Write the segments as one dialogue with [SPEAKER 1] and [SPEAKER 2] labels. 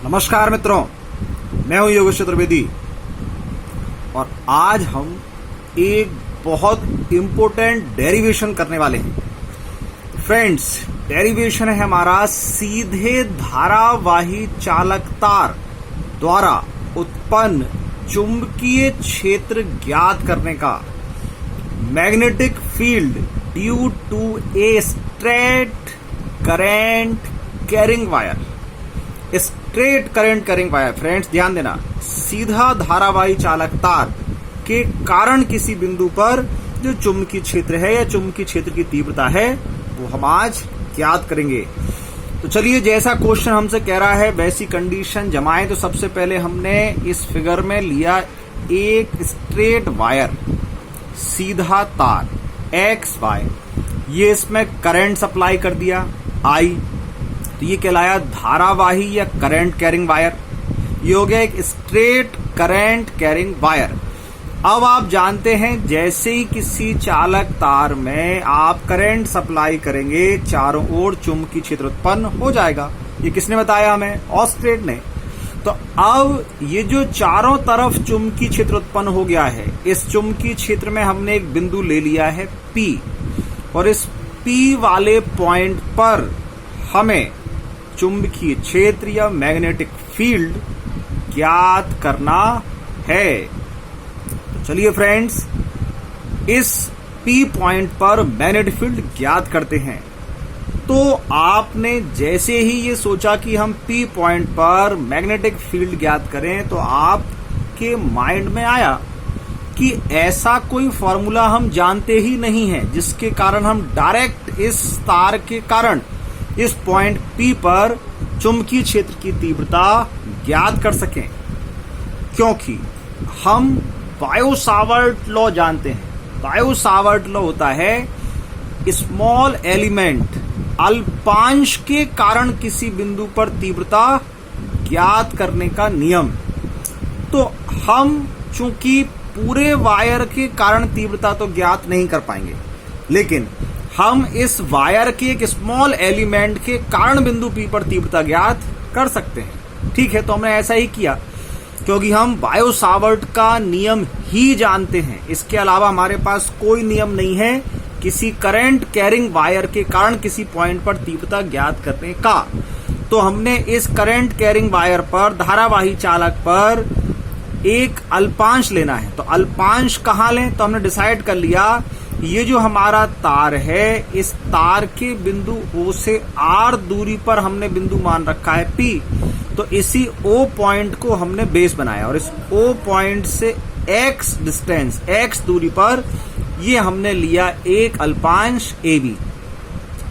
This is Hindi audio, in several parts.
[SPEAKER 1] नमस्कार मित्रों, मैं हूं योगेश चतुर्वेदी और आज हम एक बहुत इंपॉर्टेंट डेरिवेशन करने वाले हैं। फ्रेंड्स, डेरिवेशन है हमारा सीधे धारावाही चालक तार द्वारा उत्पन्न चुंबकीय क्षेत्र ज्ञात करने का। Magnetic field due to a straight current carrying wire. Straight current carrying wire, friends ध्यान देना, सीधा धारावाही चालक तार के कारण किसी बिंदु पर जो चुंबकीय क्षेत्र है या चुंबकीय क्षेत्र की तीव्रता है वो हम आज ज्ञात करेंगे। तो चलिए, जैसा क्वेश्चन हमसे कह रहा है वैसी कंडीशन जमाएं। तो सबसे पहले हमने इस फिगर में लिया एक स्ट्रेट वायर, सीधा तार एक्स वाई, ये इसमें करंट सप्लाई कर दिया आई, तो ये कहलाया धारावाही या करंट कैरिंग वायर। ये हो गया एक स्ट्रेट करंट कैरिंग वायर। अब आप जानते हैं जैसे ही किसी चालक तार में आप करंट सप्लाई करेंगे चारों ओर चुंबकीय क्षेत्र उत्पन्न हो जाएगा। ये किसने बताया हमें? ऑस्ट्रेट ने। तो अब ये जो चारों तरफ चुंबकीय क्षेत्र उत्पन्न हो गया है, इस चुंबकीय क्षेत्र में हमने एक बिंदु ले लिया है P, और इस P वाले पॉइंट पर हमें चुंबकीय क्षेत्र या मैग्नेटिक फील्ड ज्ञात करना है। तो चलिए फ्रेंड्स, इस P पॉइंट पर मैग्नेटिक फील्ड ज्ञात करते हैं। तो आपने जैसे ही ये सोचा कि हम P पॉइंट पर मैग्नेटिक फील्ड ज्ञात करें, तो आपके माइंड में आया कि ऐसा कोई फॉर्मूला हम जानते ही नहीं है जिसके कारण हम डायरेक्ट इस तार के कारण इस पॉइंट P पर चुंबकीय क्षेत्र की तीव्रता ज्ञात कर सकें, क्योंकि हम बायो-सावर्ट लॉ जानते हैं। बायो-सावर्ट लॉ होता है स्मॉल एलिमेंट अल्पांश के कारण किसी बिंदु पर तीव्रता ज्ञात करने का नियम। तो हम चूंकि पूरे वायर के कारण तीव्रता तो ज्ञात नहीं कर पाएंगे, लेकिन हम इस वायर के एक स्मॉल एलिमेंट के कारण बिंदु P पर तीव्रता ज्ञात कर सकते हैं। ठीक है, तो हमने ऐसा ही किया क्योंकि हम बायो-सावर्ट का नियम ही जानते हैं। इसके अलावा हमारे पास कोई नियम नहीं है किसी करंट कैरिंग वायर के कारण किसी पॉइंट पर तीव्रता ज्ञात करने का। तो हमने इस करंट कैरिंग वायर पर, धारावाही चालक पर एक अल्पांश लेना है। तो अल्पांश कहाँ लें? तो हमने डिसाइड कर लिया, ये जो हमारा तार है, इस तार के बिंदु O से R दूरी पर हमने बिंदु मान रखा है P। तो इसी O पॉइंट को हमने बेस बनाया और इस O पॉइंट से X डिस्टेंस, X दूरी पर ये हमने लिया एक अल्पांश AB,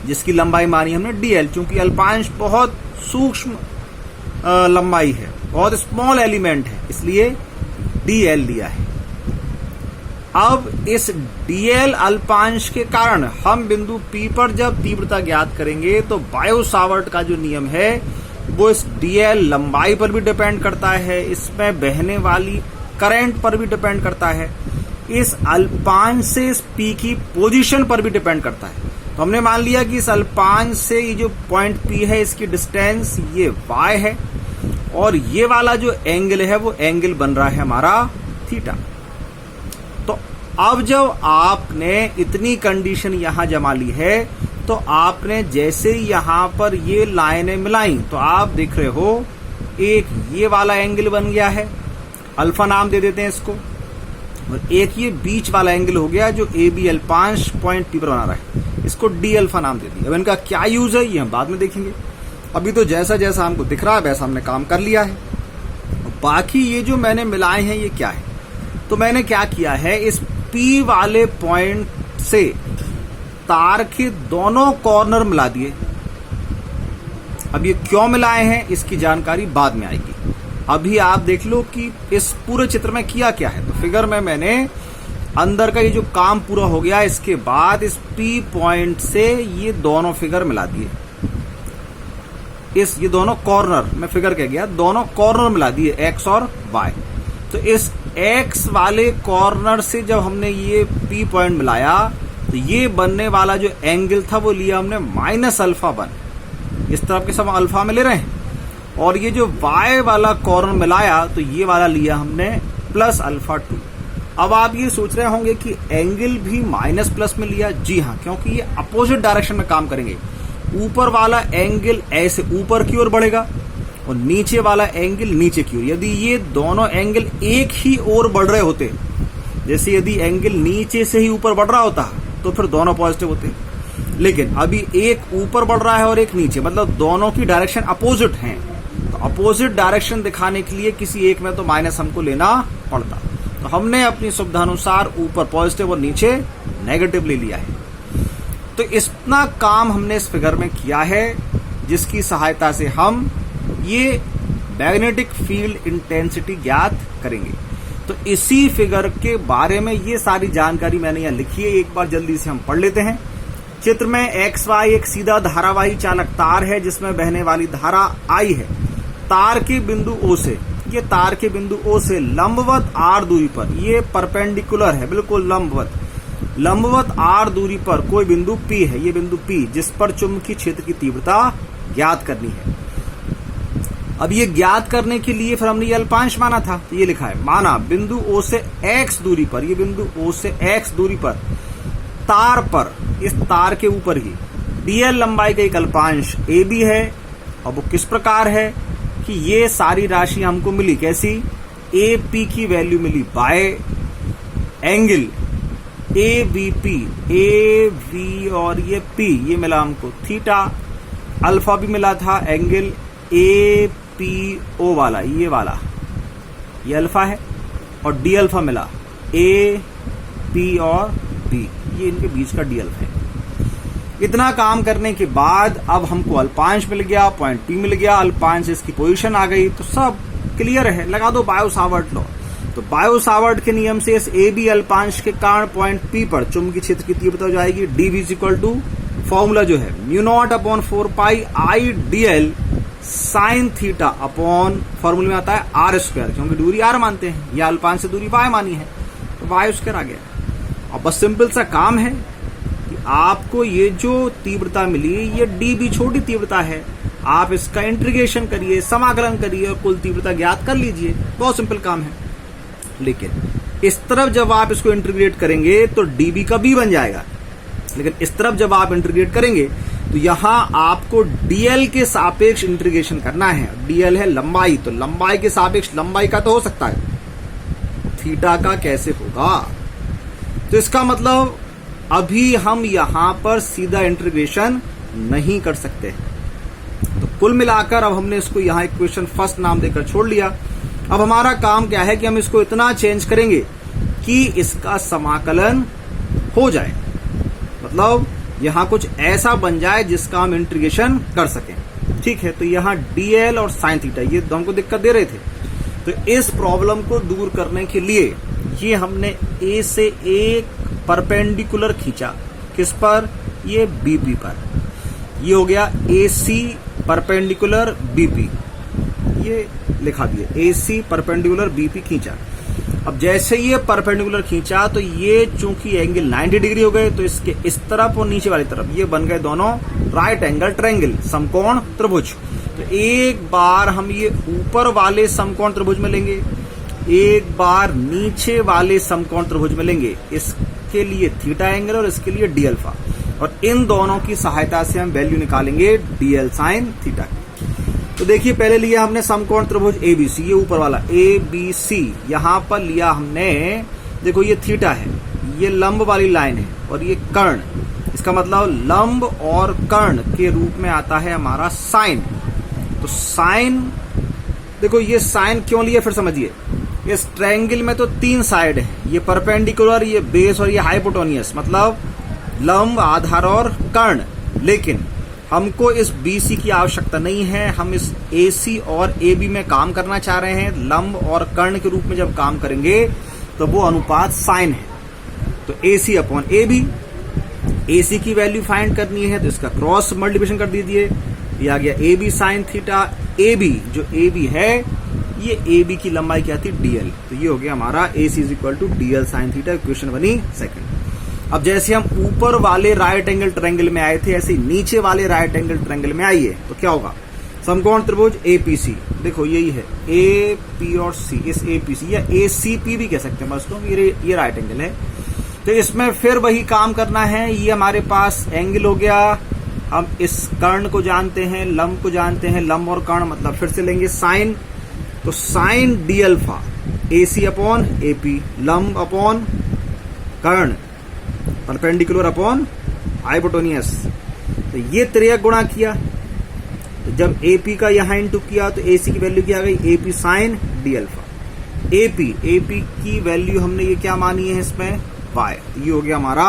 [SPEAKER 1] जिसकी लंबाई मानी हमने DL। चूंकि अल्पांश बहुत सूक्ष्म लंबाई है, बहुत स्मॉल एलिमेंट है, इसलिए DL लिया है। अब इस DL अल्पांश के कारण हम बिंदु P पर जब तीव्रता ज्ञात करेंगे तो बायो-सावर्ट का जो नियम है वो इस DL लंबाई पर भी डिपेंड करता है, इसमें बहने वाली करंट पर भी डिपेंड करता है, इस अल्पांश से इस P की पोजीशन पर भी डिपेंड करता है। तो हमने मान लिया कि इस अल्पांश से ये जो पॉइंट P है इसकी डिस्टेंस ये y है, और ये वाला जो एंगल है वो एंगल बन रहा है हमारा थीटा। तो अब जब आपने इतनी कंडीशन यहां जमा ली है, तो आपने जैसे यहां पर ये लाइनें मिलाई तो आप देख रहे हो एक ये वाला एंगल बन गया है, अल्फा नाम दे देते हैं इसको, और एक ये बीच वाला एंगल हो गया जो AB अल्पांश पॉइंट P पर बना रहा है, इसको D अल्फा नाम दे दिया। अब इनका क्या यूज है ये हम बाद में देखेंगे। अभी तो जैसा जैसा हमको दिख रहा है वैसा हमने काम कर लिया है। बाकी ये जो मैंने मिलाए हैं ये क्या है? तो मैंने क्या किया है, इस P वाले पॉइंट से तार के दोनों कॉर्नर मिला दिए। अब ये क्यों मिलाए हैं इसकी जानकारी बाद में आएगी। अभी आप देख लो कि इस पूरे चित्र में किया क्या है। तो फिगर में मैंने अंदर का ये जो काम पूरा हो गया, इसके बाद इस P पॉइंट से ये दोनों फिगर मिला दिए। ये दोनों कॉर्नर में फिगर कह गया, दोनों कॉर्नर मिला दिए X और Y। तो इस X वाले कॉर्नर से जब हमने ये P पॉइंट मिलाया तो ये बनने वाला जो एंगल था वो लिया हमने -α1। इस तरफ के सब अल्फा में ले रहे हैं। और ये जो y वाला कॉर्नर मिलाया तो ये वाला लिया हमने प्लस अल्फा 2। अब आप ये सोच रहे होंगे कि एंगल भी माइनस प्लस में लिया। जी हाँ, क्योंकि ये अपोजिट डायरेक्शन में काम करेंगे। ऊपर वाला एंगल ऐसे ऊपर की ओर बढ़ेगा और नीचे वाला एंगल नीचे की ओर। यदि ये दोनों एंगल एक ही ओर बढ़ रहे होते, जैसे यदि एंगल नीचे से ही ऊपर बढ़ रहा होता तो फिर दोनों पॉजिटिव होते, लेकिन अभी एक ऊपर बढ़ रहा है और एक नीचे, मतलब दोनों की डायरेक्शन अपोजिट हैं। तो अपोजिट डायरेक्शन दिखाने के लिए किसी एक में तो माइनस हमको लेना पड़ता, तो हमने अपनी सुविधा अनुसार ऊपर पॉजिटिव और नीचे नेगेटिव ले लिया है। तो इतना काम हमने इस फिगर में किया है, जिसकी सहायता से हम ये मैग्नेटिक फील्ड इंटेंसिटी ज्ञात करेंगे। तो इसी फिगर के बारे में ये सारी जानकारी मैंने यहाँ लिखी है, एक बार जल्दी से हम पढ़ लेते हैं। चित्र में XY एक सीधा धारावाही चालक तार है जिसमें बहने वाली धारा I है। तार के बिंदु O से, ये तार के बिंदु O से लंबवत R दूरी पर, ये परपेंडिकुलर है, बिल्कुल लंबवत R दूरी पर कोई बिंदु P है, ये बिंदु P, जिस पर चुंबकीय क्षेत्र की तीव्रता ज्ञात करनी है। अब ये ज्ञात करने के लिए फिर हमने ये अल्पांश माना था, तो ये लिखा है, माना बिंदु O से X दूरी पर, ये बिंदु O से X दूरी पर तार पर, इस तार के ऊपर ही dl लंबाई का एक अल्पांश AB है। अब वो किस प्रकार है कि ये सारी राशि हमको मिली कैसी, AP की वैल्यू मिली बाय एंगल AVP, AV और ये P, ये मिला हमको थीटा। अल्फा भी मिला था एंगल APO वाला, ये वाला, ये अल्फा है, और डी अल्फा मिला AP और B, ये इनके बीच का डी अल्फा है। इतना काम करने के बाद अब हमको अल्पांश मिल गया, पॉइंट P मिल गया, अल्पांश इसकी पोजीशन आ गई, तो सब क्लियर है। लगा दो बायो-सावर्ट लॉ। तो बायो-सावर्ट के नियम से इस AB अल्पांश के कारण पॉइंट P पर चुंबकीय क्षेत्र की तीव्रता हो जाएगी dV = फॉर्मूला जो है μ0/4π I dl sin theta upon, फॉर्मूले में आता है r², क्योंकि दूरी r मानते हैं, या अल्पांश से दूरी y मानी है, तो y² आ गया। अब बस सिंपल सा काम है कि आपको ये जो तीव्रता मिली, ये dB छोटी तीव्रता है, आप इसका इंटीग्रेशन करिए, समाकलन करिए और कुल तीव्रता ज्ञात कर लीजिए। बहुत सिंपल काम है। लेकिन इस तरफ जब आप इसको इंटीग्रेट करेंगे तो dB का B बन जाएगा, लेकिन इस तरफ जब आप इंटीग्रेट करेंगे तो यहां आपको dl के सापेक्ष इंटीग्रेशन करना है। dl है लंबाई, तो लंबाई के सापेक्ष लंबाई का तो हो सकता है, थीटा का कैसे होगा? तो इसका मतलब अभी हम यहां पर सीधा इंटीग्रेशन नहीं कर सकते। तो कुल मिलाकर अब हमने इसको यहां इक्वेशन फर्स्ट नाम देकर छोड़ लिया। अब हमारा काम क्या है कि हम इसको इतना चेंज करेंगे कि इसका समाकलन हो जाए, मतलब यहां कुछ ऐसा बन जाए जिसका हम इंटीग्रेशन कर सकें। ठीक है, तो यहां dl और साइन थीटा ये हमको दिक्कत दे रहे थे, तो इस प्रॉब्लम को दूर करने के लिए ये हमने A से एक परपेंडिकुलर खींचा, किस पर, ये BP पर। ये हो गया AC परपेंडिकुलर BP, ये लिखा दिया AC परपेंडिकुलर BP खींचा। अब जैसे ये परपेंडिकुलर खींचा तो ये चूंकि एंगल 90 डिग्री हो गए, तो इसके इस तरफ और नीचे वाली तरफ ये बन गए दोनों राइट एंगल ट्रायंगल, समकोण त्रिभुज। तो एक बार हम ये ऊपर वाले समकोण त्रिभुज में लेंगे, एक बार नीचे वाले समकोण त्रिभुज में लेंगे, इसके लिए थीटा एंगल और इसके लिए डी अल्फा, और इन दोनों की सहायता से हम वैल्यू निकालेंगे dl sin थीटा। तो देखिए पहले लिया हमने समकोण त्रिभुज ABC, ये ऊपर वाला ABC, यहां पर लिया हमने, देखो ये थीटा है, ये लंब वाली लाइन है और ये कर्ण, इसका मतलब लंब और कर्ण के रूप में आता है हमारा साइन। तो साइन, देखो ये साइन क्यों लिया फिर समझिए। इस ट्रायंगल में तो 3 साइड है, ये परपेंडिकुलर, ये बेस और ये हाइपोटेन्यूस, मतलब लंब, आधार और कर्ण। लेकिन हमको इस BC की आवश्यकता नहीं है, हम इस AC और AB में काम करना चाह रहे हैं। लंब और कर्ण के रूप में जब काम करेंगे तो वो अनुपात साइन है, तो AC अपॉन AB। AC की वैल्यू फाइंड करनी है तो इसका क्रॉस मल्टीप्लिकेशन कर दीजिए, ये आ गया AB साइन थीटा। AB जो AB है, ये AB की लंबाई क्या थी, dl, तो ये हो गया हमारा AC = dl sine theta. Equation बनी सेकंड। अब जैसे हम ऊपर वाले राइट एंगल ट्रायंगल में आए थे, ऐसे नीचे वाले राइट एंगल ट्रायंगल में आइए तो क्या होगा, समकोण त्रिभुज एपीसी, देखो यही है ए पी और सी, इस एपीसी या एसीपी भी कह सकते हैं दोस्तों, ये राइट एंगल है। तो इसमें फिर वही काम करना है, ये हमारे पास एंगल हो गया, हम इस कर्ण को जानते हैं, लंब को जानते हैं, लंब और कर्ण मतलब फिर से लेंगे साइन, तो sine D alpha A C upon A P, लंब अपॉन कर्ण, परपेंडिकुलर अपॉन हाइपोटेन्यूस। तो ये त्रियक गुणा किया, तो जब एपी का यहां इंटू किया तो एसी की वैल्यू क्या आ गई, AP sine D alpha. AP की वैल्यू हमने ये क्या मानी है इसमें, वाई, ये हो गया हमारा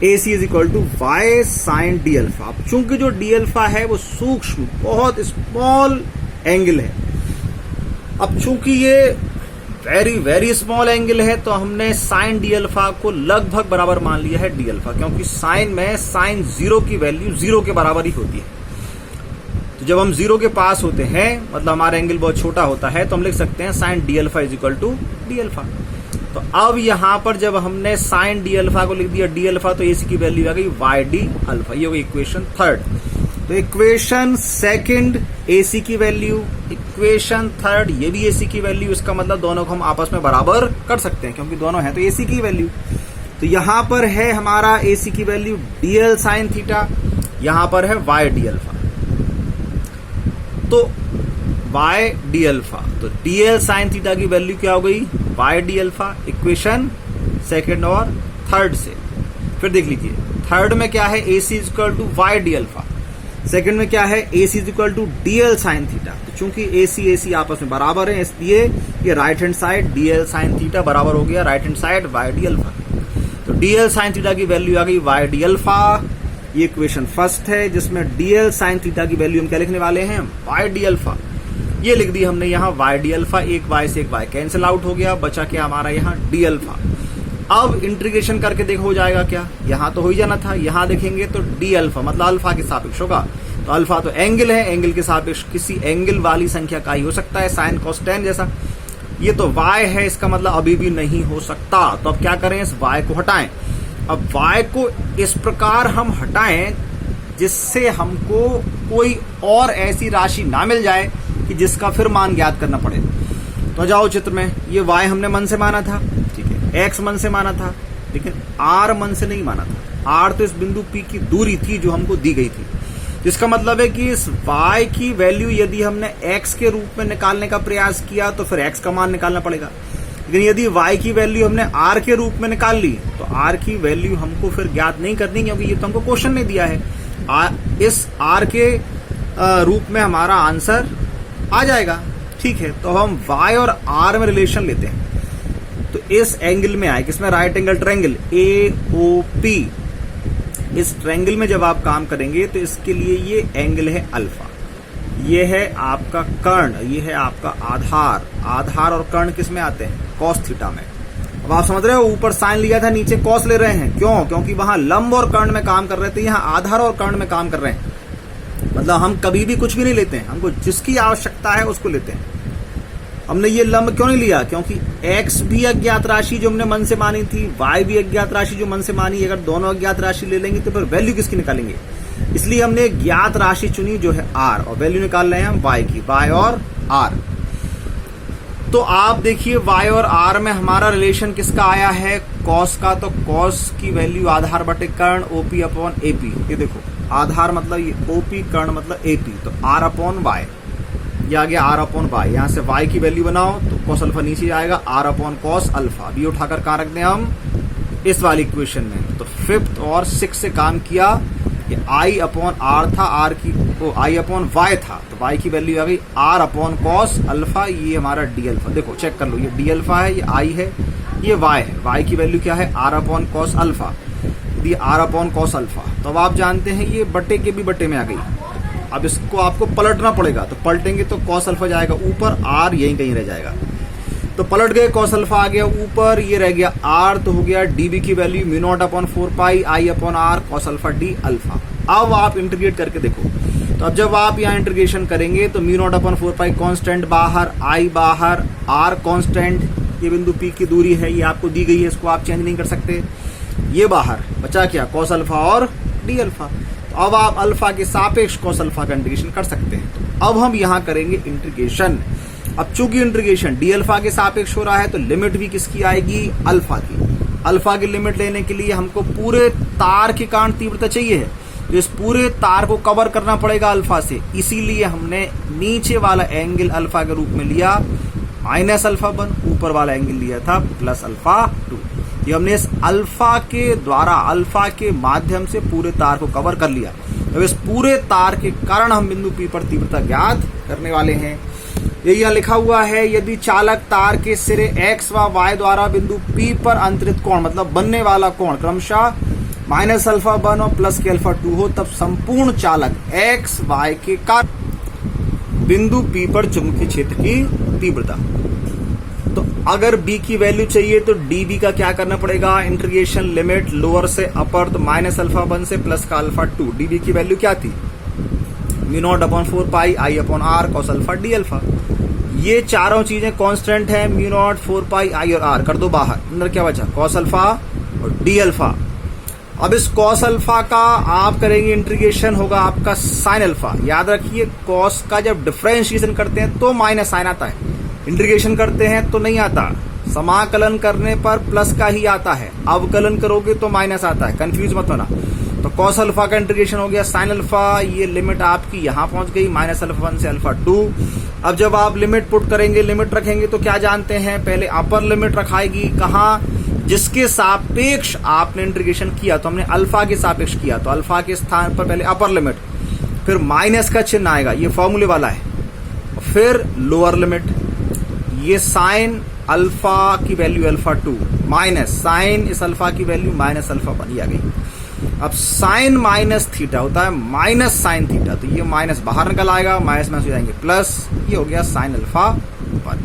[SPEAKER 1] AC is equal to Y sine D alpha. अब चूंकि जो डी अल्फा है वो सूक्ष्म बहुत स्मॉल एंगल है, अब चूंकि ये वेरी वेरी स्मॉल एंगल है तो हमने साइन डी अल्फा को लगभग बराबर मान लिया है डी अल्फा, क्योंकि साइन में साइन जीरो की वैल्यू जीरो के बराबर ही होती है। तो जब हम जीरो के पास होते हैं मतलब हमारा एंगल बहुत छोटा होता है तो हम लिख सकते हैं sine D alpha is equal to D alpha. तो अब यहां पर जब हमने साइन डी अल्फा को लिख दिया डी अल्फा तो एसी की वैल्यू आ गई वाई डी अल्फा, ये हो गई इक्वेशन थर्ड। तो इक्वेशन सेकंड एसी की वैल्यू, इक्वेशन थर्ड ये भी एसी की वैल्यू, इसका मतलब दोनों को हम आपस में बराबर कर सकते हैं क्योंकि दोनों है तो एसी की वैल्यू। तो यहां पर है हमारा एसी की वैल्यू डीएल साइन थीटा, यहां पर है वाई डी अल्फा, तो वाई डी अल्फा, तो डीएल साइन थीटा की वैल्यू क्या हो गई, Y D alpha, equation second और थर्ड से। फिर देख लीजिए थर्ड में क्या है, AC is equal to Y D alpha, second में क्या है, AC is equal to DL sine theta. तो चूंकि एसी आपस में बराबर है इसलिए ये right hand side DL sine theta बराबर हो गया right hand side Y D alpha. तो डीएल साइन थीटा की वैल्यू आ गई वाई डी अल्फा, ये इक्वेशन फर्स्ट है जिसमें डीएल साइन थीटा की वैल्यू हम क्या लिखने वाले हैं, वाई डी अल्फा। ये लिख दी हमने यहाँ वाई डी अल्फा, एक वाई से एक वाई कैंसिल आउट हो गया, बचा क्या हमारा यहाँ डी अल्फा। अब इंटीग्रेशन करके देखो हो जाएगा क्या, यहाँ तो हो ही जाना था, यहाँ देखेंगे तो डी अल्फा मतलब अल्फा के सापेक्ष होगा, तो अल्फा तो एंगल है, एंगल के सापेक्ष किसी एंगल वाली संख्या का ही हो सकता है, साइन कॉस टेन जैसा। ये तो वाई है, इसका मतलब अभी भी नहीं हो सकता, तो अब क्या करें, इस वाई को हटाएं। अब वाई को इस प्रकार हम हटाएं जिससे हमको कोई और ऐसी राशि ना मिल जाए कि जिसका फिर मान ज्ञात करना पड़े। तो जाओ चित्र में, ये y हमने मन से माना था, ठीक है, x मन से माना था, लेकिन r मन से नहीं माना था। r तो इस बिंदु P की दूरी थी जो हमको दी गई थी, जिसका मतलब है कि इस y की वैल्यू यदि हमने x के रूप में निकालने का प्रयास किया तो फिर x का मान निकालना पड़ेगा, लेकिन यदि y की वैल्यू हमने r के रूप में निकाल ली तो r की वैल्यू हमको फिर ज्ञात नहीं करनी, क्योंकि ये तो हमको क्वेश्चन नहीं दिया है। इस r के रूप में हमारा आंसर आ जाएगा, ठीक है। तो हम y और r में रिलेशन लेते हैं, तो इस एंगल में आए, किसमें, राइट एंगल ट्रायंगल AOP, इस ट्रायंगल में जब आप काम करेंगे तो इसके लिए ये एंगल है अल्फा, ये है आपका कर्ण, ये है आपका आधार। आधार और कर्ण किस में आते हैं, कॉस थीटा में। अब आप समझ रहे हो, ऊपर साइन लिया था, नीचे कॉस ले रहे हैं, क्यों, क्योंकि वहां लंब और कर्ण में काम कर रहे थे, यहाँ आधार और कर्ण में काम कर रहे हैं। मतलब हम कभी भी कुछ भी नहीं लेते हैं, हमको जिसकी आवश्यकता है उसको लेते हैं। हमने ये लंब क्यों नहीं लिया, क्योंकि x भी अज्ञात राशि जो हमने मन से मानी थी, y भी अज्ञात राशि जो मन से मानी, अगर दोनों अज्ञात राशि ले लेंगे तो फिर वैल्यू किसकी निकालेंगे, इसलिए हमने ज्ञात राशि चुनी जो है r, और वैल्यू निकाल रहे हैं हम y की, y और r। तो आप देखिए y और r में हमारा रिलेशन किसका आया है, cos का, तो cos की वैल्यू आधार बटे कर्ण OP अपॉन AP। ये देखो आधार मतलब ये OP, कर्ण मतलब AP, तो r अपॉन y, ये आ गया r अपॉन y। यहाँ से y की वैल्यू बनाओ तो cos अल्फा नीचे आएगा, r अपॉन cos अल्फा। ये उठाकर कहाँ रख दें हम, इस वाली इक्वेशन में। तो फिफ्थ और सिक्स से काम किया, ये i अपॉन r था, r की वो i अपॉन y था, तो y की वैल्यू आ गई r अपॉन cos अल्फा, ये हमारा d अल्फा। देखो चेक कर लो, ये d अल्फा है, ये i है, ये y है, y की वैल्यू क्या है, r अपॉन cos अल्फा, ये r अपॉन cos अल्फा। तो अब आप जानते हैं ये बटे के भी बटे में आ गई। अब इसको आपको पलटना पड़ेगा, तो पलटेंगे तो cos अल्फा जाएगा ऊपर, r यहीं कहीं रह जाएगा, तो पलट गए, cos अल्फा आ गया ऊपर, ये रह गया r, तो हो गया dB की value mu naught upon 4 pi i upon r cos alpha d alpha. अब आप इंटीग्रेट करके देखो, तो अब जब आप यहाँ इंटीग्रेशन करेंगे तो म्यू नॉट अपॉन 4 पाई कांस्टेंट बाहर, i बाहर, r कांस्टेंट, ये बिंदु P की दूरी है, ये आपको दी गई है, इसको आप चेंज नहीं कर सकते, ये बाहर बचा क्या, cos अल्फा और d अल्फा। तो अब आप अल्फा के सापेक्ष cos अल्फा का इंटीग्रेशन कर सकते हैं। अब हम यहां करेंगे इंटीग्रेशन। अब चूंकि इंटीग्रेशन डी अल्फा के सापेक्ष हो रहा है तो लिमिट भी किसकी आएगी, अल्फा की। अल्फा की लिमिट लेने के लिए हमको पूरे तार के कारण तीव्रता चाहिए है, तो इस पूरे तार को कवर करना पड़ेगा अल्फा से, इसीलिए हमने नीचे वाला एंगल अल्फा के रूप में लिया माइनस अल्फा 1, ऊपर वाला एंगल लिया था प्लस अल्फा 2। ये हमने इस अल्फा के द्वारा, अल्फा के माध्यम से पूरे तार को कवर कर लिया। अब इस पूरे तार के कारण हम बिंदु P पर तीव्रता ज्ञात करने वाले हैं। ये यहाँ लिखा हुआ है, यदि चालक तार के सिरे x व y द्वारा बिंदु P पर अंतरित कोण मतलब बनने वाला कोण क्रमशः माइनस अल्फा 1 और प्लस के अल्फा 2 हो, तब संपूर्ण चालक x y के कारण बिंदु P पर चुंबकीय क्षेत्र की तीव्रता। तो अगर B की वैल्यू चाहिए तो dB का क्या करना पड़ेगा, इंटीग्रेशन लिमिट लोअर से अपर, तो माइनस अल्फा 1 से प्लस का अल्फा 2। dB की वैल्यू क्या थी, μ0/4 पाई I/r cos alpha d alpha. ये चारों चीजें कांस्टेंट है, μ0, 4 पाई I और r कर दो बाहर, अंदर क्या बचा, cos अल्फा और d अल्फा। अब इस cos अल्फा का आप करेंगे इंटीग्रेशन, होगा आपका sin अल्फा। याद रखिए cos का जब डिफरेंशिएशन करते हैं तो माइनस साइन आता है, इंटीग्रेशन करते हैं तो नहीं आता। समाकलन करने पर प्लस का ही आता है, अवकलन करोगे तो माइनस आता है, कंफ्यूज मत होना। तो cos अल्फा का इंटीग्रेशन हो गया sin अल्फा, ये लिमिट आपकी यहां पहुंच गई माइनस अल्फा 1 से अल्फा 2। अब जब आप लिमिट पुट करेंगे, लिमिट रखेंगे तो क्या जानते हैं, पहले अपर लिमिट रखाएगी कहाँ, जिसके सापेक्ष आपने इंटीग्रेशन किया, तो हमने अल्फा के सापेक्ष किया, तो अल्फा के स्थान पर पहले अपर लिमिट, फिर माइनस का चिन्ह आएगा, ये फॉर्मूले वाला है, फिर लोअर लिमिट, ये साइन अल्फा की वैल्यू अल्फा 2 माइनस साइन इस अल्फा की वैल्यू माइनस अल्फा 1 आ गई। अब साइन माइनस थीटा होता है माइनस साइन थीटा, तो ये माइनस बाहर निकल आएगा, माइनस माइनस हो जाएंगे प्लस, ये हो गया साइन अल्फा 1।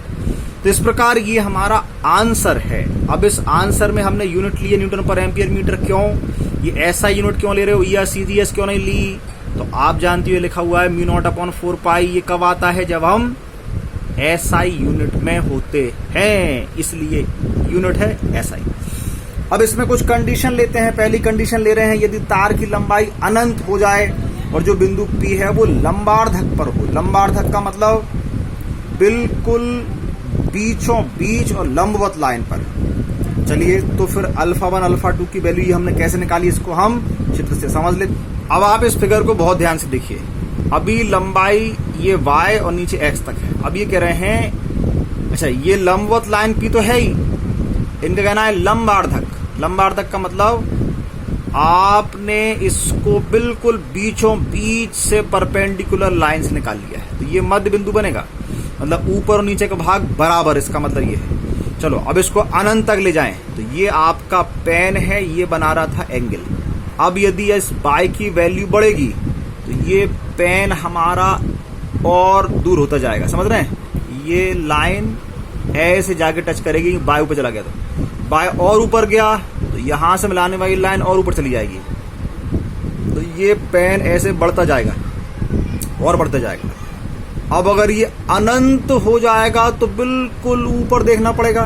[SPEAKER 1] तो इस प्रकार ये हमारा आंसर है। अब इस आंसर में हमने यूनिट लिए न्यूटन पर एम्पियर मीटर, क्यों, ये ऐसा यूनिट क्यों ले रहे हो, या सीजीएस क्यों नहीं ली, तो आप जानते हो लिखा हुआ है μ0/4 पाई। ये कब आता है, जब हम एसआई यूनिट में होते हैं, इसलिए यूनिट है एसआई। अब इसमें कुछ कंडीशन लेते हैं। पहली कंडीशन ले रहे हैं, यदि तार की लंबाई अनंत हो जाए और जो बिंदु P है वो लंबार्धक पर हो। लंबार्धक का मतलब बिल्कुल बीचों बीच और लंबवत लाइन पर। चलिए तो फिर अल्फा 1 अल्फा 2 की वैल्यू हमने कैसे निकाली, इसको हम चित्र से समझ ले। अब आप इस फिगर को बहुत ध्यान से देखिए। अभी लंबाई ये y और नीचे x तक है। अब ये कह रहे हैं, अच्छा ये लंबवत लाइन P तो है ही, इनका कहना है लंबार्धक। लंबार्धक का मतलब आपने इसको बिल्कुल बीचों बीच से परपेंडिकुलर लाइन से निकाल लिया है, तो ये मध्य बिंदु बनेगा, मतलब ऊपर और नीचे का भाग बराबर, इसका मतलब ये है। चलो अब इसको अनंत तक ले जाएं, तो ये आपका पेन है, ये बना रहा था एंगल। अब यदि इस y की वैल्यू बढ़ेगी तो ये पेन हमारा और दूर होता जाएगा, समझ रहे हैं, ये लाइन ऐसे जाके टच करेगी, बाय ऊपर चला गया तो बाय और ऊपर गया तो यहां से मिलाने वाली लाइन और ऊपर चली जाएगी, तो ये पेन ऐसे बढ़ता जाएगा और बढ़ता जाएगा। अब अगर ये अनंत हो जाएगा तो बिल्कुल ऊपर देखना पड़ेगा,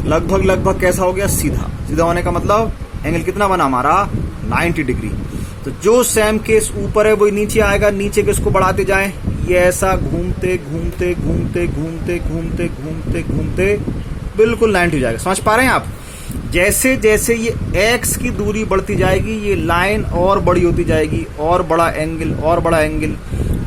[SPEAKER 1] लगभग कैसा हो गया, सीधा। सीधा होने का मतलब एंगल कितना बना हमारा, 90 डिग्री। तो जो सेम केस ऊपर है वो नीचे आएगा, नीचे के इसको बढ़ाते जाएं, ये ऐसा घूमते घूमते घूमते घूमते घूमते घूमते घूमते बिल्कुल 90 हो जाएगा। समझ पा रहे हैं आप, जैसे जैसे ये x की दूरी बढ़ती जाएगी ये लाइन और बड़ी होती जाएगी, और बड़ा एंगल और बड़ा एंगल,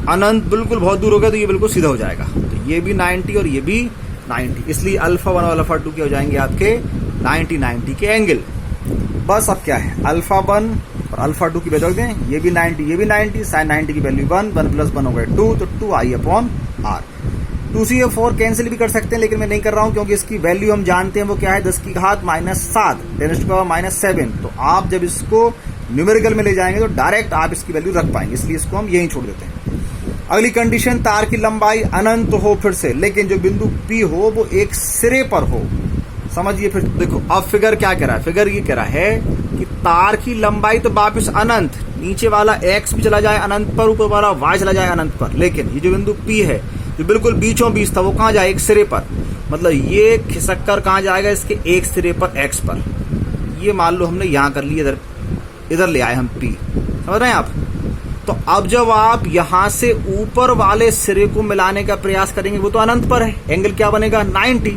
[SPEAKER 1] अनंत बिल्कुल बहुत दूर हो गया तो ये बिल्कुल सीधा हो जाएगा। तो ये भी 90 और ये भी 90, इसलिए अल्फा 1 और अल्फा 2 के हो जाएंगे आपके 90 के एंगल। बस अब क्या है, अल्फा 1 और अल्फा 2 की वैल्यू दें, ये भी 90 ये भी 90, साइन 90 की वैल्यू 1 प्लस 1 हो गए 2, तो 2I/r। 2c/4 कैंसिल भी कर सकते हैं, लेकिन मैं नहीं कर रहा हूं क्योंकि इसकी वैल्यू हम जानते हैं वो क्या है, 10 की घात -7 10⁻⁻7। तो आप जब इसको न्यूमेरिकल में ले जाएंगे तो डायरेक्ट आप इसकी वैल्यू रख पाएंगे, इसलिए इसको हम यहीं छोड़ देते हैं। अगली कंडीशन, तार की लंबाई अनंत हो फिर से, लेकिन जो बिंदु P हो वो एक सिरे पर हो। समझिए फिर देखो, अब फिगर क्या कह रहा है, फिगर ये कह रहा है कि तार की लंबाई तो वापिस अनंत, नीचे वाला x भी चला जाए अनंत पर, ऊपर वाला y चला जाए अनंत पर, लेकिन ये जो बिंदु P है जो बिल्कुल बीचों बीच था वो कहाँ जाए, एक सिरे पर, मतलब ये खिसक कर कहाँ जाएगा, इसके एक सिरे पर x पर। ये मान लो हमने यहाँ कर लिया, इधर ले आए हम P, समझ रहे हैं आप। तो अब जब आप यहां से ऊपर वाले सिरे को मिलाने का प्रयास करेंगे, वो तो अनंत पर है, एंगल क्या बनेगा 90,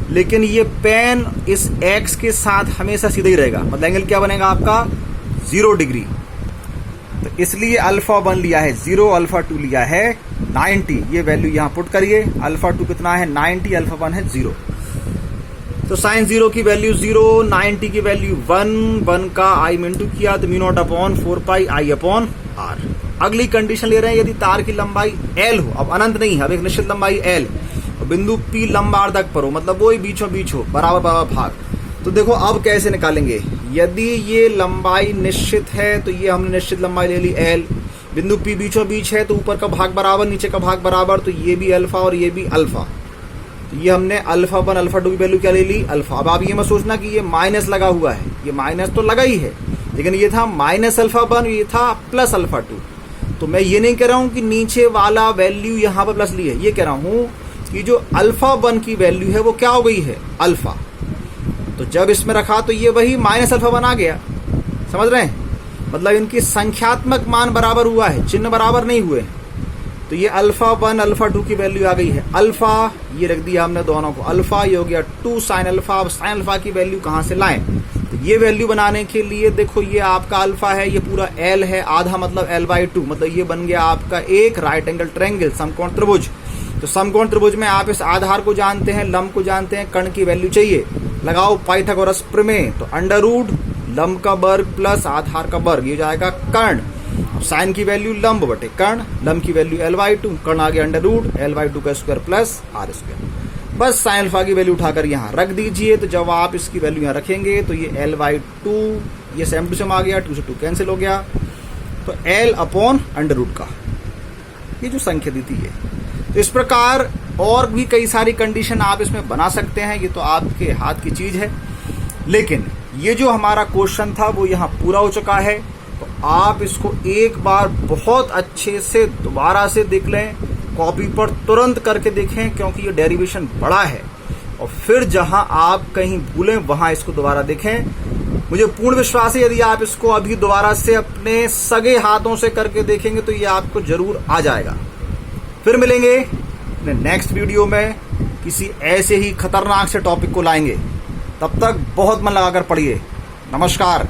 [SPEAKER 1] लेकिन ये पेन इस x के साथ हमेशा सीधा ही रहेगा, मतलब एंगल क्या बनेगा आपका 0 डिग्री। तो इसलिए अल्फा 1 लिया है 0, अल्फा 2 लिया है 90। ये वैल्यू यहां पुट करिए, अल्फा 2 कितना है 90, अल्फा 1 है 0। तो साइन 0 की वैल्यू 0, 90 की वैल्यू 1 का आई मिनटू किया तो mu naught upon 4 pi I upon R. अगली कंडीशन ले रहे हैं, यदि तार की लंबाई l हो, अब अनंत नहीं है, अब एक निश्चित लंबाई l और बिंदु P लंबा अर्धक पर हो, मतलब वही बीचों बीच हो, बराबर बराबर भाग। तो देखो अब कैसे निकालेंगे, यदि ये लंबाई निश्चित है तो ये हमने निश्चित लंबाई ले ली l, बिंदु P बीचों बीच है तो ऊपर का भाग बराबर नीचे का भाग बराबर, तो ये भी अल्फा और ये भी अल्फा। तो ये हमने अल्फा 1 अल्फा 2 की वैल्यू क्या ले ली अल्फा। अब आप ये मत सोचना कि ये माइनस लगा हुआ है, ये माइनस तो लगा ही है, लेकिन ये था माइनस अल्फा 1, ये था प्लस अल्फा 2। तो मैं ये नहीं कह रहा हूं कि नीचे वाला वैल्यू यहां पर प्लस ली है, ये कह रहा हूं कि जो अल्फा 1 की वैल्यू है वो क्या हो गई है अल्फा। तो जब इसमें रखा तो ये वही माइनस अल्फा 1 आ गया, समझ रहे हैं, मतलब इनकी संख्यात्मक मान बराबर हुआ है, चिन्ह बराबर नहीं हुए। तो ये अल्फा 1 अल्फा 2 की वैल्यू आ गई है अल्फा, ये रख दिया हमने दोनों को अल्फा, ये हो गया 2 साइन अल्फा। अब साइन अल्फा की वैल्यू कहां से लाएं, तो ये वैल्यू बनाने के लिए देखो ये आपका अल्फा है, ये पूरा l है, आधा मतलब l/2, मतलब ये बन गया आपका एक राइट एंगल ट्रायंगल समकोण त्रिभुज। तो समकोण त्रिभुज में आप इस आधार को जानते हैं, लंब को जानते हैं, कर्ण की वैल्यू चाहिए, लगाओ पाइथागोरस प्रमेय। तो अंडर रूट लंब का वर्ग प्लस आधार का वर्ग, ये जाएगा कर्ण। साइन की वैल्यू लंब बटे कर्ण, लंब की वैल्यू l/2, कर्ण आ गया अंडर रूट l/2 का स्क्वायर प्लस r स्क्वायर। बस साइन अल्फा की वैल्यू उठाकर यहाँ रख दीजिए। तो जब आप इसकी वैल्यू यहाँ रखेंगे तो ये l/2, ये सेम टू सेम आ गया, 2 से 2 कैंसिल हो गया, तो l अपॉन अंडर रूट का ये जो संख्या दी थी ये। तो इस प्रकार और भी कई सारी कंडीशन आप इसमें बना सकते हैं, ये तो आपके हाथ की चीज है। लेकिन ये जो हमारा क्वेश्चन था वो यहाँ पूरा हो चुका है। तो आप इसको एक बार बहुत अच्छे से दोबारा से देख लें, कॉपी पर तुरंत करके देखें, क्योंकि ये डेरिवेशन बड़ा है। और फिर जहां आप कहीं भूलें वहां इसको दोबारा देखें। मुझे पूर्ण विश्वास है यदि आप इसको अभी दोबारा से अपने सगे हाथों से करके देखेंगे तो ये आपको जरूर आ जाएगा। फिर मिलेंगे अपने नेक्स्ट वीडियो में, किसी ऐसे ही खतरनाक से टॉपिक को लाएंगे। तब तक बहुत मन लगाकर पढ़िए। नमस्कार।